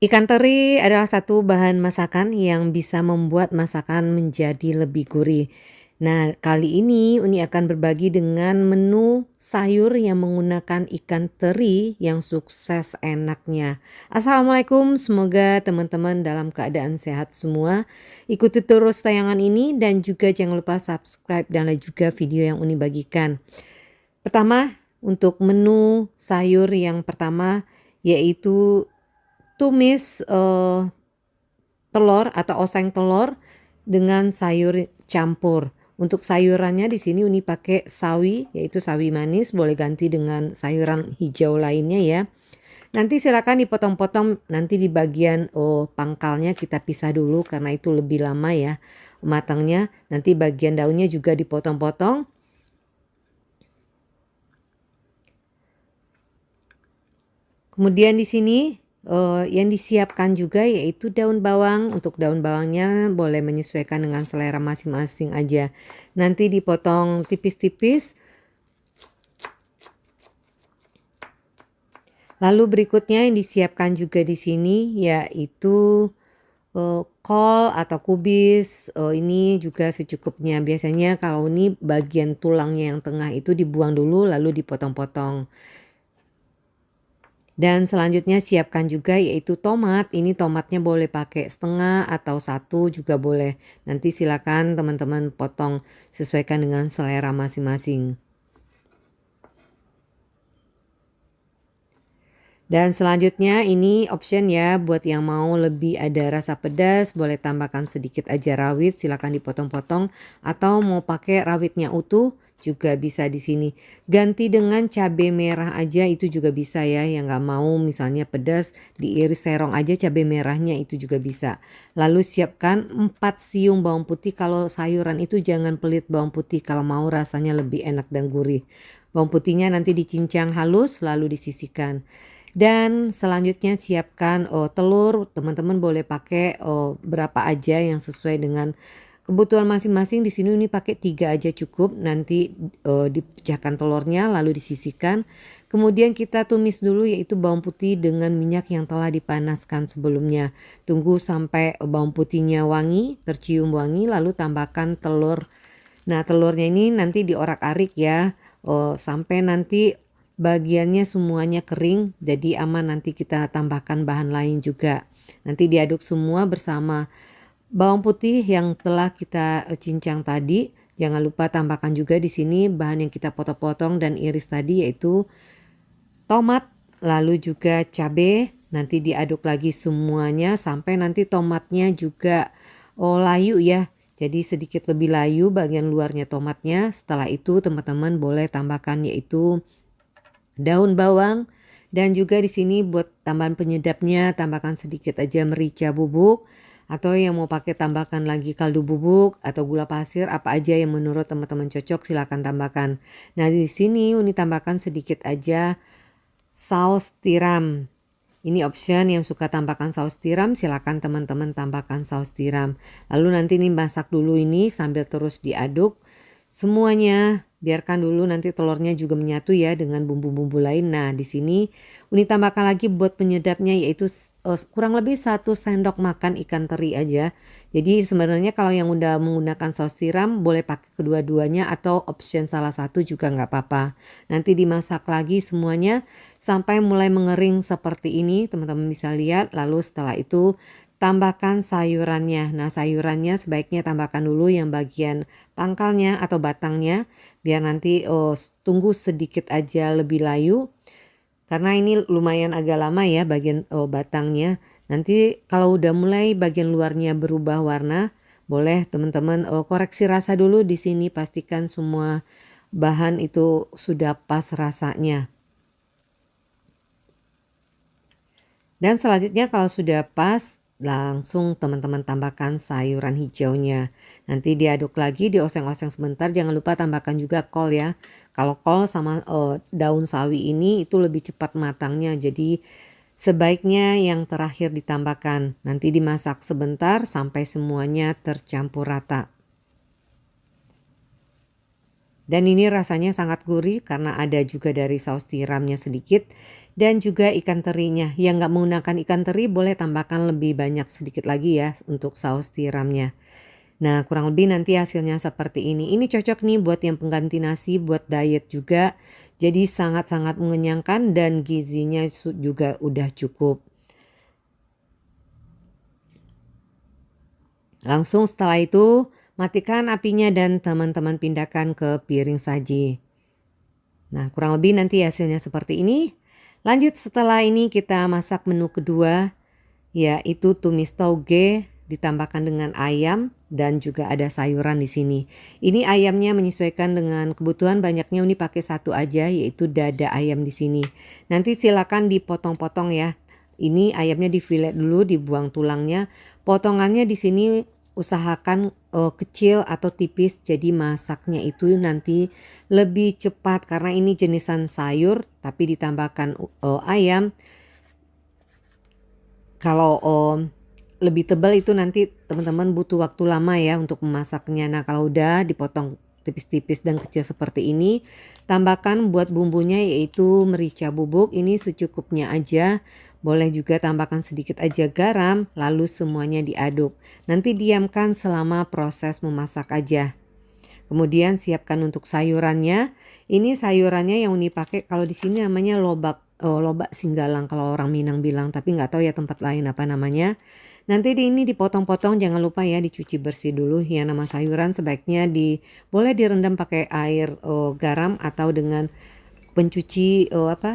Ikan teri adalah satu bahan masakan yang bisa membuat masakan menjadi lebih gurih. Nah, kali ini Uni akan berbagi dengan menu sayur yang menggunakan ikan teri yang sukses enaknya. Assalamualaikum, semoga teman-teman dalam keadaan sehat semua. Ikuti terus tayangan ini dan juga jangan lupa subscribe dan like juga video yang Uni bagikan. Pertama, untuk menu sayur yang pertama yaitu tumis, telur atau oseng telur dengan sayur campur. Untuk sayurannya di sini Uni pakai sawi, yaitu sawi manis, boleh ganti dengan sayuran hijau lainnya ya. Nanti silakan dipotong-potong, nanti di bagian, pangkalnya kita pisah dulu karena itu lebih lama ya matangnya. Nanti bagian daunnya juga dipotong-potong. Kemudian di sini, yang disiapkan juga yaitu daun bawang. Untuk daun bawangnya boleh menyesuaikan dengan selera masing-masing aja. Nanti dipotong tipis-tipis. Lalu berikutnya yang disiapkan juga di sini yaitu, kol atau kubis, ini juga secukupnya. Biasanya kalau ini bagian tulangnya yang tengah itu dibuang dulu lalu dipotong-potong. Dan selanjutnya siapkan juga yaitu tomat. Ini tomatnya boleh pakai setengah atau satu juga boleh. Nanti silakan teman-teman potong sesuaikan dengan selera masing-masing. Dan selanjutnya ini option ya, buat yang mau lebih ada rasa pedas boleh tambahkan sedikit aja rawit, silakan dipotong-potong atau mau pakai rawitnya utuh juga bisa di sini. Ganti dengan cabai merah aja itu juga bisa ya, yang nggak mau misalnya pedas diiris serong aja cabai merahnya itu juga bisa. Lalu siapkan 4 siung bawang putih, kalau sayuran itu jangan pelit bawang putih kalau mau rasanya lebih enak dan gurih. Bawang putihnya nanti dicincang halus lalu disisihkan. Dan selanjutnya siapkan, telur, teman-teman boleh pakai, berapa aja yang sesuai dengan kebutuhan masing-masing. Di sini Uni pakai 3 aja cukup, nanti, dipecahkan telurnya lalu disisihkan. Kemudian kita tumis dulu yaitu bawang putih dengan minyak yang telah dipanaskan sebelumnya. Tunggu sampai bawang putihnya wangi, tercium wangi lalu tambahkan telur. Nah, telurnya ini nanti diorak-arik ya, sampai nanti bagiannya semuanya kering, jadi aman, nanti kita tambahkan bahan lain juga. Nanti diaduk semua bersama bawang putih yang telah kita cincang tadi. Jangan lupa tambahkan juga di sini bahan yang kita potong-potong dan iris tadi yaitu tomat, lalu juga cabai. Nanti diaduk lagi semuanya sampai nanti tomatnya juga layu ya. Jadi sedikit lebih layu bagian luarnya tomatnya. Setelah itu teman-teman boleh tambahkan yaitu daun bawang, dan juga di sini buat tambahan penyedapnya tambahkan sedikit aja merica bubuk, atau yang mau pakai tambahkan lagi kaldu bubuk atau gula pasir, apa aja yang menurut teman-teman cocok silakan tambahkan. Nah, di sini Uni tambahkan sedikit aja saus tiram. Ini option yang suka tambahkan saus tiram, silakan teman-teman tambahkan saus tiram. Lalu nanti ini masak dulu ini sambil terus diaduk semuanya. Biarkan dulu nanti telurnya juga menyatu ya dengan bumbu-bumbu lain. Nah, di sini Uni tambahkan lagi buat penyedapnya yaitu kurang lebih 1 sendok makan ikan teri aja. Jadi sebenarnya kalau yang udah menggunakan saus tiram boleh pakai kedua-duanya atau option salah satu juga nggak apa-apa. Nanti dimasak lagi semuanya sampai mulai mengering seperti ini, teman-teman bisa lihat. Lalu setelah itu tambahkan sayurannya. Nah, sayurannya sebaiknya tambahkan dulu yang bagian pangkalnya atau batangnya biar nanti tunggu sedikit aja lebih layu. Karena ini lumayan agak lama ya bagian batangnya. Nanti kalau udah mulai bagian luarnya berubah warna, boleh teman-teman koreksi rasa dulu di sini, pastikan semua bahan itu sudah pas rasanya. Dan selanjutnya kalau sudah pas, langsung teman-teman tambahkan sayuran hijaunya. Nanti diaduk lagi, dioseng-oseng sebentar, jangan lupa tambahkan juga kol ya. Kalau kol sama daun sawi ini itu lebih cepat matangnya, jadi sebaiknya yang terakhir ditambahkan. Nanti dimasak sebentar sampai semuanya tercampur rata. Dan ini rasanya sangat gurih karena ada juga dari saus tiramnya sedikit dan juga ikan terinya. Yang nggak menggunakan ikan teri boleh tambahkan lebih banyak sedikit lagi ya untuk saus tiramnya. Nah, kurang lebih nanti hasilnya seperti ini. Ini cocok nih buat yang pengganti nasi, buat diet juga. Jadi sangat-sangat mengenyangkan dan gizinya juga udah cukup. Langsung setelah itu, matikan apinya dan teman-teman pindahkan ke piring saji. Nah, kurang lebih nanti hasilnya seperti ini. Lanjut setelah ini kita masak menu kedua, yaitu tumis tauge ditambahkan dengan ayam dan juga ada sayuran di sini. Ini ayamnya menyesuaikan dengan kebutuhan, banyaknya ini pakai satu aja yaitu dada ayam di sini. Nanti silakan dipotong-potong ya. Ini ayamnya difilet dulu, dibuang tulangnya. Potongannya di sini usahakan kecil atau tipis, jadi masaknya itu nanti lebih cepat karena ini jenisan sayur tapi ditambahkan ayam. Kalau lebih tebal itu nanti teman-teman butuh waktu lama ya untuk memasaknya. Nah, kalau udah dipotong tipis-tipis dan kecil seperti ini, tambahkan buat bumbunya yaitu merica bubuk, ini secukupnya aja. Boleh juga tambahkan sedikit aja garam, lalu semuanya diaduk. Nanti diamkan selama proses memasak aja. Kemudian siapkan untuk sayurannya. Ini sayurannya yang dipakai kalau di sini namanya lobak singgalang kalau orang Minang bilang, tapi nggak tahu ya tempat lain apa namanya. Nanti ini dipotong-potong, jangan lupa ya dicuci bersih dulu. Yang nama sayuran sebaiknya boleh direndam pakai air garam atau dengan pencuci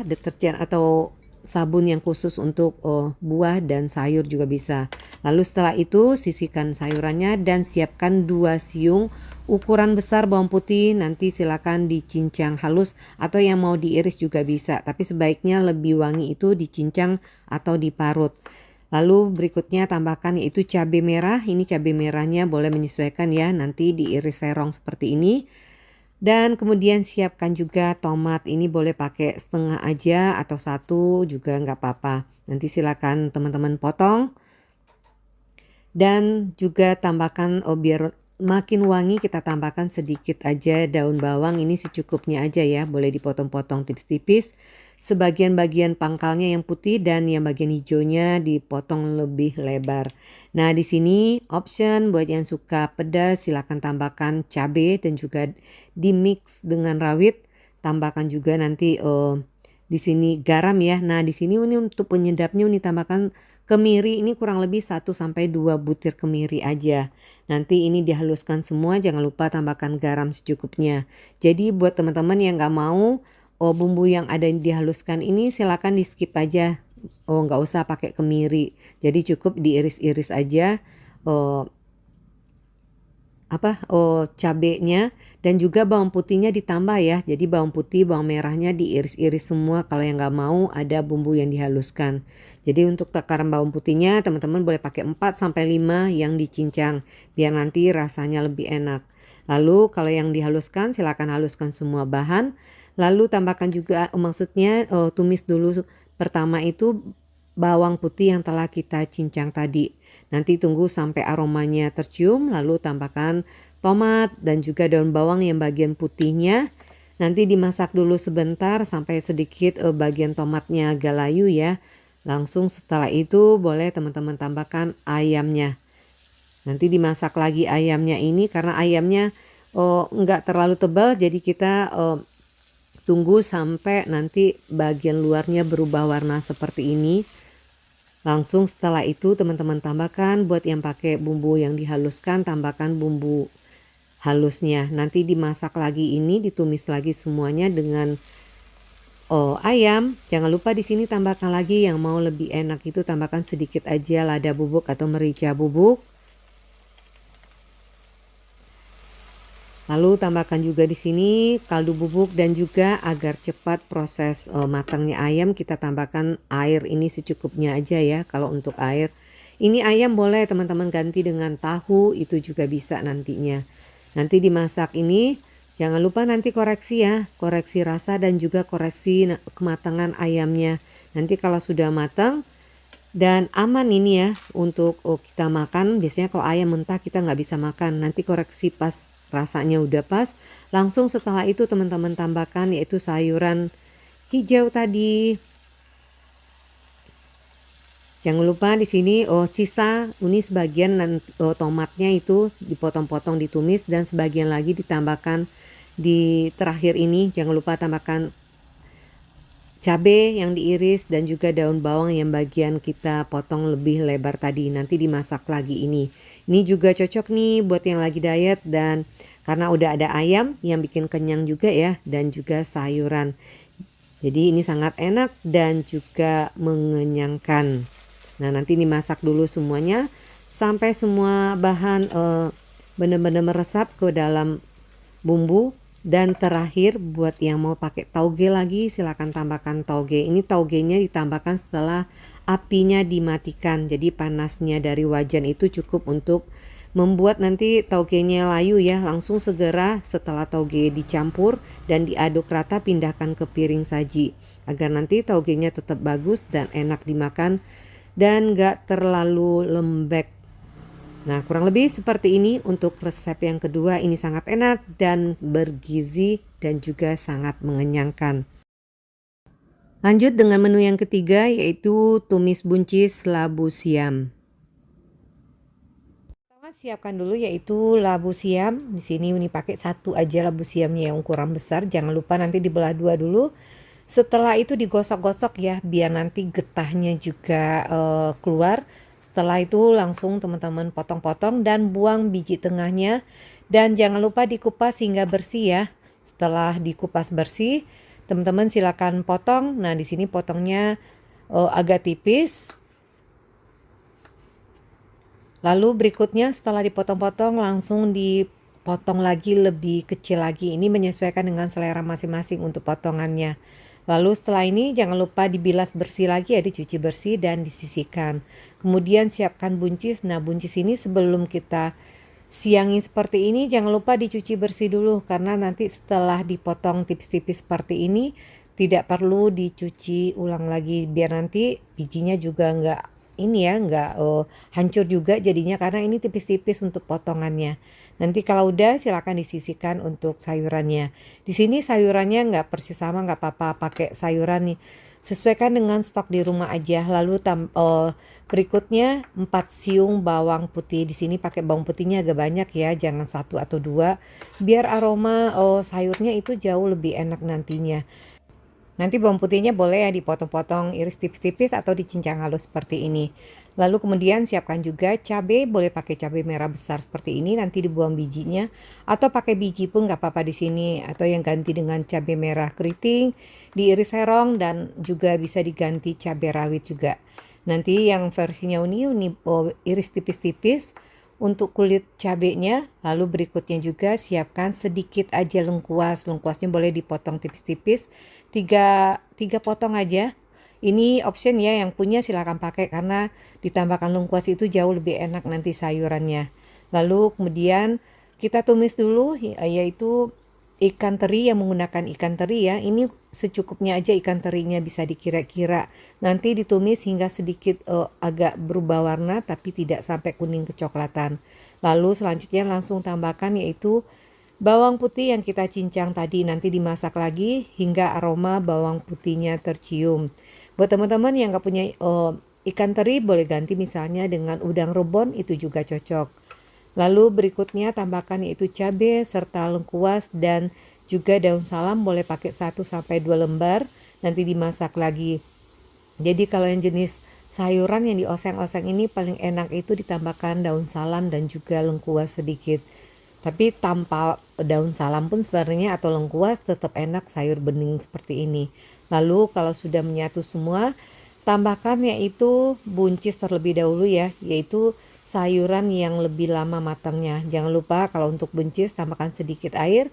deterjen atau sabun yang khusus untuk buah dan sayur juga bisa. Lalu setelah itu sisihkan sayurannya dan siapkan 2 siung ukuran besar bawang putih. Nanti silakan dicincang halus atau yang mau diiris juga bisa, tapi sebaiknya lebih wangi itu dicincang atau diparut. Lalu berikutnya tambahkan yaitu cabai merah. Ini cabai merahnya boleh menyesuaikan ya, nanti diiris serong seperti ini. Dan kemudian siapkan juga tomat, ini boleh pakai setengah aja atau satu juga nggak apa-apa. Nanti silakan teman-teman potong. Dan juga tambahkan biar makin wangi kita tambahkan sedikit aja daun bawang, ini secukupnya aja ya, boleh dipotong-potong tipis-tipis. Sebagian-bagian pangkalnya yang putih dan yang bagian hijaunya dipotong lebih lebar. Nah, di sini option buat yang suka pedas silakan tambahkan cabai dan juga di-mix dengan rawit. Tambahkan juga nanti di sini garam ya. Nah, di sini ini untuk penyedapnya ini tambahkan kemiri, ini kurang lebih 1 sampai 2 butir kemiri aja. Nanti ini dihaluskan semua, jangan lupa tambahkan garam secukupnya. Jadi buat teman-teman yang nggak mau bumbu yang ada dihaluskan ini silakan di skip aja. Nggak usah pakai kemiri. Jadi cukup diiris-iris aja cabenya dan juga bawang putihnya ditambah ya. Jadi bawang putih, bawang merahnya diiris-iris semua kalau yang nggak mau ada bumbu yang dihaluskan. Jadi untuk takaran bawang putihnya teman-teman boleh pakai 4 sampai 5 yang dicincang biar nanti rasanya lebih enak. Lalu kalau yang dihaluskan silakan haluskan semua bahan. Lalu tambahkan juga tumis dulu pertama itu bawang putih yang telah kita cincang tadi. Nanti tunggu sampai aromanya tercium, lalu tambahkan tomat dan juga daun bawang yang bagian putihnya. Nanti dimasak dulu sebentar sampai sedikit bagian tomatnya agak layu ya. Langsung setelah itu boleh teman-teman tambahkan ayamnya. Nanti dimasak lagi ayamnya ini karena ayamnya nggak terlalu tebal, jadi kita tunggu sampai nanti bagian luarnya berubah warna seperti ini. Langsung setelah itu teman-teman tambahkan buat yang pakai bumbu yang dihaluskan, tambahkan bumbu halusnya. Nanti dimasak lagi ini, ditumis lagi semuanya dengan ayam. Jangan lupa di sini tambahkan lagi yang mau lebih enak itu tambahkan sedikit aja lada bubuk atau merica bubuk. Lalu tambahkan juga di sini kaldu bubuk dan juga agar cepat proses matangnya ayam kita tambahkan air ini secukupnya aja ya. Kalau untuk air ini ayam boleh teman-teman ganti dengan tahu, itu juga bisa nantinya. Nanti dimasak ini jangan lupa nanti koreksi ya, koreksi rasa dan juga koreksi kematangan ayamnya. Nanti kalau sudah matang dan aman ini ya untuk kita makan, biasanya kalau ayam mentah kita nggak bisa makan, nanti koreksi pas rasanya udah pas, langsung setelah itu teman-teman tambahkan yaitu sayuran hijau tadi. Jangan lupa di sini sisa ini sebagian tomatnya itu dipotong-potong ditumis dan sebagian lagi ditambahkan di terakhir ini. Jangan lupa tambahkan cabai yang diiris dan juga daun bawang yang bagian kita potong lebih lebar tadi. Nanti dimasak lagi ini. Ini juga cocok nih buat yang lagi diet dan karena udah ada ayam yang bikin kenyang juga ya dan juga sayuran. Jadi ini sangat enak dan juga mengenyangkan. Nah, nanti dimasak dulu semuanya sampai semua bahan benar-benar meresap ke dalam bumbu. Dan terakhir buat yang mau pakai tauge lagi silakan tambahkan tauge. Ini taugenya ditambahkan setelah apinya dimatikan. Jadi panasnya dari wajan itu cukup untuk membuat nanti taugenya layu ya. Langsung segera setelah tauge dicampur dan diaduk rata pindahkan ke piring saji. Agar nanti taugenya tetap bagus dan enak dimakan dan gak terlalu lembek. Nah, kurang lebih seperti ini untuk resep yang kedua. Ini sangat enak dan bergizi dan juga sangat mengenyangkan. Lanjut dengan menu yang ketiga yaitu tumis buncis labu siam. Pertama siapkan dulu yaitu labu siam. Di sini ini pakai satu aja labu siamnya yang ukuran besar. Jangan lupa nanti dibelah dua dulu. Setelah itu digosok-gosok ya biar nanti getahnya juga keluar. Setelah itu langsung teman-teman potong-potong dan buang biji tengahnya. Dan jangan lupa dikupas hingga bersih ya. Setelah dikupas bersih, teman-teman silakan potong. Nah, di sini potongnya agak tipis. Lalu berikutnya setelah dipotong-potong langsung dipotong lagi lebih kecil lagi. Ini menyesuaikan dengan selera masing-masing untuk potongannya. Lalu setelah ini jangan lupa dibilas bersih lagi ya, dicuci bersih dan disisihkan. Kemudian siapkan buncis. Nah, buncis ini sebelum kita siangi seperti ini jangan lupa dicuci bersih dulu karena nanti setelah dipotong tipis-tipis seperti ini tidak perlu dicuci ulang lagi biar nanti bijinya juga nggak hancur juga jadinya karena ini tipis-tipis untuk potongannya. Nanti kalau udah silakan disisihkan untuk sayurannya. Di sini sayurannya nggak persis sama, nggak apa-apa pakai sayuran nih. Sesuaikan dengan stok di rumah aja. Lalu berikutnya 4 siung bawang putih. Di sini pakai bawang putihnya agak banyak ya, jangan 1 atau 2 biar aroma sayurnya itu jauh lebih enak nantinya. Nanti bawang putihnya boleh ya dipotong-potong iris tipis-tipis atau dicincang halus seperti ini. Lalu kemudian siapkan juga cabai, boleh pakai cabai merah besar seperti ini, nanti dibuang bijinya. Atau pakai biji pun nggak apa-apa di sini. Atau yang ganti dengan cabai merah keriting, diiris serong dan juga bisa diganti cabai rawit juga. Nanti yang versinya ini iris tipis-tipis untuk kulit cabenya. Lalu berikutnya juga siapkan sedikit aja lengkuas. Lengkuasnya boleh dipotong tipis-tipis, tiga potong aja. Ini option ya, yang punya silakan pakai karena ditambahkan lengkuas itu jauh lebih enak nanti sayurannya. Lalu kemudian kita tumis dulu yaitu ikan teri, yang menggunakan ikan teri ya. Ini secukupnya aja ikan terinya, bisa dikira-kira. Nanti ditumis hingga sedikit agak berubah warna tapi tidak sampai kuning kecoklatan. Lalu selanjutnya langsung tambahkan yaitu bawang putih yang kita cincang tadi. Nanti dimasak lagi hingga aroma bawang putihnya tercium. Buat teman-teman yang gak punya ikan teri boleh ganti misalnya dengan udang rebon, itu juga cocok. Lalu berikutnya tambahkan yaitu cabai serta lengkuas dan juga daun salam, boleh pakai 1 sampai 2 lembar, nanti dimasak lagi. Jadi kalau yang jenis sayuran yang dioseng-oseng ini paling enak itu ditambahkan daun salam dan juga lengkuas sedikit. Tapi tanpa daun salam pun sebenarnya atau lengkuas tetap enak sayur bening seperti ini. Lalu kalau sudah menyatu semua, tambahkan yaitu buncis terlebih dahulu ya, yaitu sayuran yang lebih lama matangnya. Jangan lupa kalau untuk buncis tambahkan sedikit air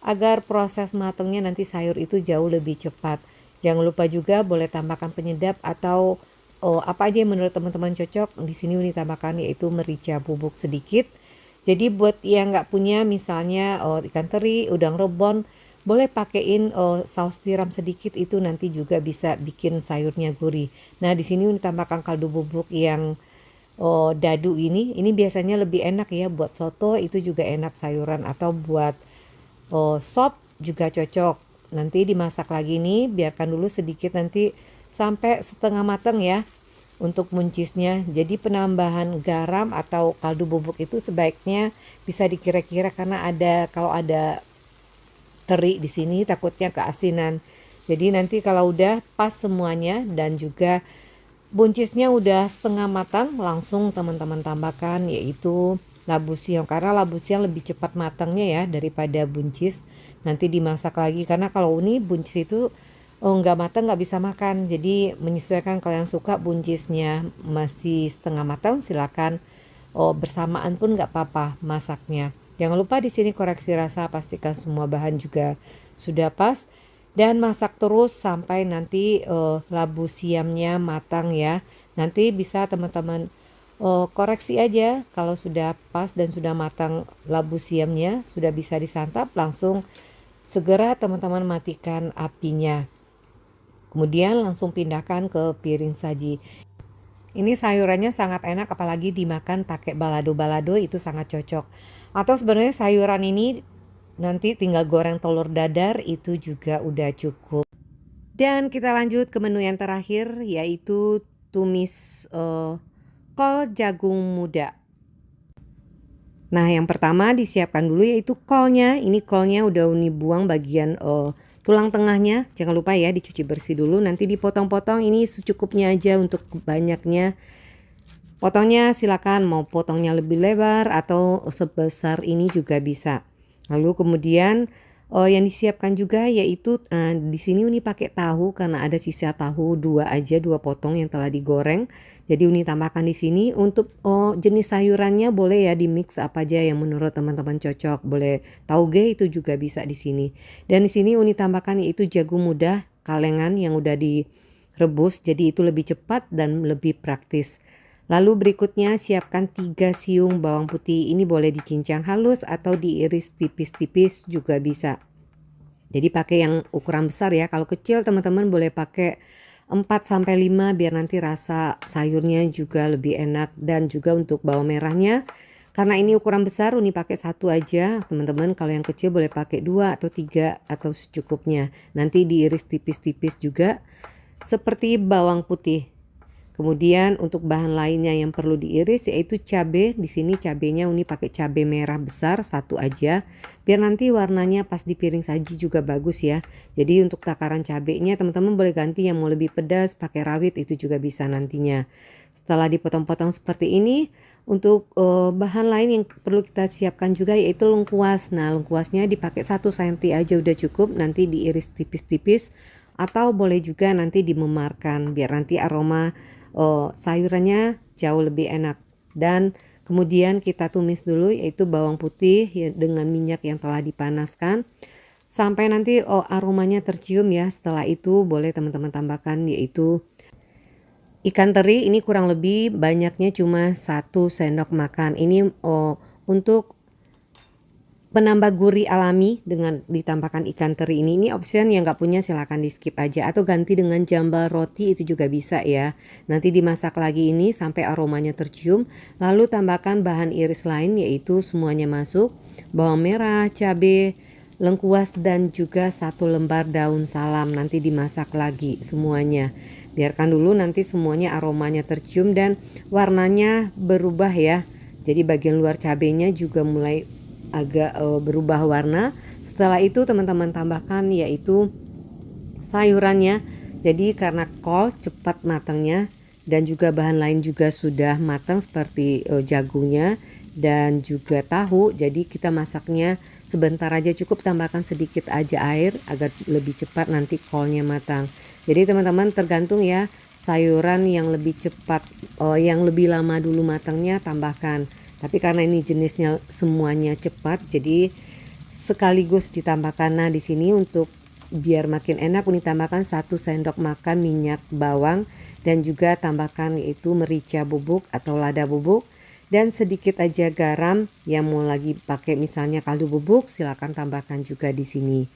agar proses matangnya nanti sayur itu jauh lebih cepat. Jangan lupa juga boleh tambahkan penyedap atau apa aja yang menurut teman-teman cocok. Di sini Uni tambahkan yaitu merica bubuk sedikit. Jadi buat yang nggak punya misalnya ikan teri, udang rebon, boleh pakein saus tiram sedikit, itu nanti juga bisa bikin sayurnya gurih. Nah, di sini Uni tambahkan kaldu bubuk yang dadu ini biasanya lebih enak ya buat soto, itu juga enak sayuran, atau buat sop juga cocok. Nanti dimasak lagi nih, biarkan dulu sedikit nanti sampai setengah matang ya untuk buncisnya. Jadi penambahan garam atau kaldu bubuk itu sebaiknya bisa dikira-kira, karena kalau ada teri di sini takutnya keasinan. Jadi nanti kalau udah pas semuanya dan juga buncisnya udah setengah matang, langsung teman-teman tambahkan yaitu labu siam, karena labu siam lebih cepat matangnya ya daripada buncis. Nanti dimasak lagi, karena kalau ini buncis itu nggak matang nggak bisa makan. Jadi menyesuaikan, kalau yang suka buncisnya masih setengah matang silakan bersamaan pun nggak apa-apa masaknya. Jangan lupa di sini koreksi rasa, pastikan semua bahan juga sudah pas. Dan masak terus sampai nanti labu siamnya matang ya. Nanti bisa teman-teman koreksi aja kalau sudah pas dan sudah matang labu siamnya, sudah bisa disantap, langsung segera teman-teman matikan apinya. Kemudian langsung pindahkan ke piring saji. Ini sayurannya sangat enak, apalagi dimakan pakai balado-balado, itu sangat cocok. Atau sebenarnya sayuran ini nanti tinggal goreng telur dadar, itu juga udah cukup. Dan kita lanjut ke menu yang terakhir, yaitu tumis kol jagung muda. Nah, yang pertama disiapkan dulu yaitu kolnya. Ini kolnya udah Uni buang bagian tulang tengahnya. Jangan lupa ya dicuci bersih dulu. Nanti dipotong-potong, ini secukupnya aja untuk banyaknya. Potongnya silakan mau potongnya lebih lebar atau sebesar ini juga bisa. Lalu kemudian yang disiapkan juga yaitu di sini Uni pakai tahu, karena ada sisa tahu 2 potong yang telah digoreng. Jadi Uni tambahkan di sini. Untuk jenis sayurannya boleh ya di mix apa aja yang menurut teman-teman cocok. Boleh tauge itu juga bisa di sini. Dan di sini Uni tambahkan yaitu jagung muda kalengan yang udah direbus. Jadi itu lebih cepat dan lebih praktis. Lalu berikutnya siapkan 3 siung bawang putih. Ini boleh dicincang halus atau diiris tipis-tipis juga bisa. Jadi pakai yang ukuran besar ya. Kalau kecil teman-teman boleh pakai 4-5 biar nanti rasa sayurnya juga lebih enak. Dan juga untuk bawang merahnya, karena ini ukuran besar Uni pakai 1 aja. Teman-teman kalau yang kecil boleh pakai 2 atau 3 atau secukupnya. Nanti diiris tipis-tipis juga seperti bawang putih. Kemudian untuk bahan lainnya yang perlu diiris yaitu cabai. Di sini cabainya Uni pakai cabai merah besar 1 aja, biar nanti warnanya pas di piring saji juga bagus ya. Jadi untuk takaran cabainya teman-teman boleh ganti yang mau lebih pedas pakai rawit, itu juga bisa nantinya. Setelah dipotong-potong seperti ini, untuk bahan lain yang perlu kita siapkan juga yaitu lengkuas. Nah, lengkuasnya dipakai 1 cm aja udah cukup, nanti diiris tipis-tipis atau boleh juga nanti dimemarkan biar nanti aroma sayurannya jauh lebih enak. Dan kemudian kita tumis dulu yaitu bawang putih dengan minyak yang telah dipanaskan sampai nanti aromanya tercium ya. Setelah itu boleh teman-teman tambahkan yaitu ikan teri. Ini kurang lebih banyaknya cuma 1 sendok makan. Ini untuk penambah gurih alami dengan ditambahkan ikan teri ini. Ini option yang nggak punya silahkan di skip aja atau ganti dengan jambal roti, itu juga bisa ya. Nanti dimasak lagi ini sampai aromanya tercium. Lalu tambahkan bahan iris lain yaitu semuanya masuk. Bawang merah, cabai, lengkuas dan juga 1 lembar daun salam. Nanti dimasak lagi semuanya. Biarkan dulu nanti semuanya aromanya tercium dan warnanya berubah ya. Jadi bagian luar cabainya juga mulai agak berubah warna. Setelah itu teman-teman tambahkan yaitu sayurannya. Jadi karena kol cepat matangnya dan juga bahan lain juga sudah matang seperti jagungnya dan juga tahu, jadi kita masaknya sebentar aja, cukup tambahkan sedikit aja air agar lebih cepat nanti kolnya matang. Jadi teman-teman tergantung ya, sayuran yang lebih cepat yang lebih lama dulu matangnya tambahkan. Tapi karena ini jenisnya semuanya cepat, jadi sekaligus ditambahkan. Nah, di sini untuk biar makin enak Uni tambahkan 1 sendok makan minyak bawang dan juga tambahkan yaitu merica bubuk atau lada bubuk dan sedikit aja garam. Yang mau lagi pakai misalnya kaldu bubuk silakan tambahkan juga di sini.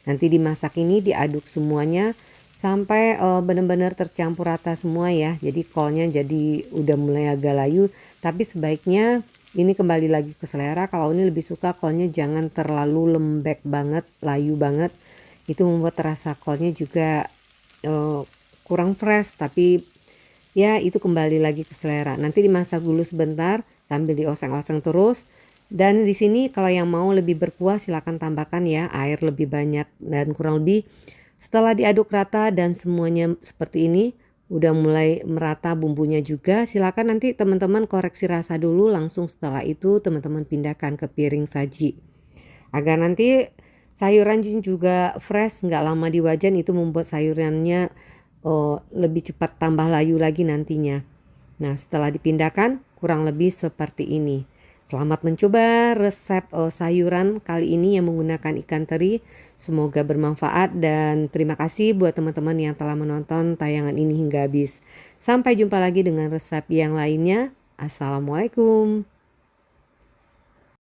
Nanti dimasak ini diaduk semuanya sampai benar-benar tercampur rata semua ya. Jadi kolnya jadi udah mulai agak layu, tapi sebaiknya ini kembali lagi ke selera. Kalau ini lebih suka kolnya jangan terlalu lembek banget, layu banget. Itu membuat rasa kolnya juga kurang fresh, tapi ya itu kembali lagi ke selera. Nanti dimasak dulu sebentar sambil dioseng-oseng terus. Dan di sini kalau yang mau lebih berkuah silakan tambahkan ya air lebih banyak, dan kurang lebih setelah diaduk rata dan semuanya seperti ini udah mulai merata bumbunya juga, silakan nanti teman-teman koreksi rasa dulu, langsung setelah itu teman-teman pindahkan ke piring saji. Agar nanti sayuran juga fresh, nggak lama di wajan, itu membuat sayurannya lebih cepat tambah layu lagi nantinya. Nah, setelah dipindahkan kurang lebih seperti ini. Selamat mencoba resep sayuran kali ini yang menggunakan ikan teri. Semoga bermanfaat dan terima kasih buat teman-teman yang telah menonton tayangan ini hingga habis. Sampai jumpa lagi dengan resep yang lainnya. Assalamualaikum.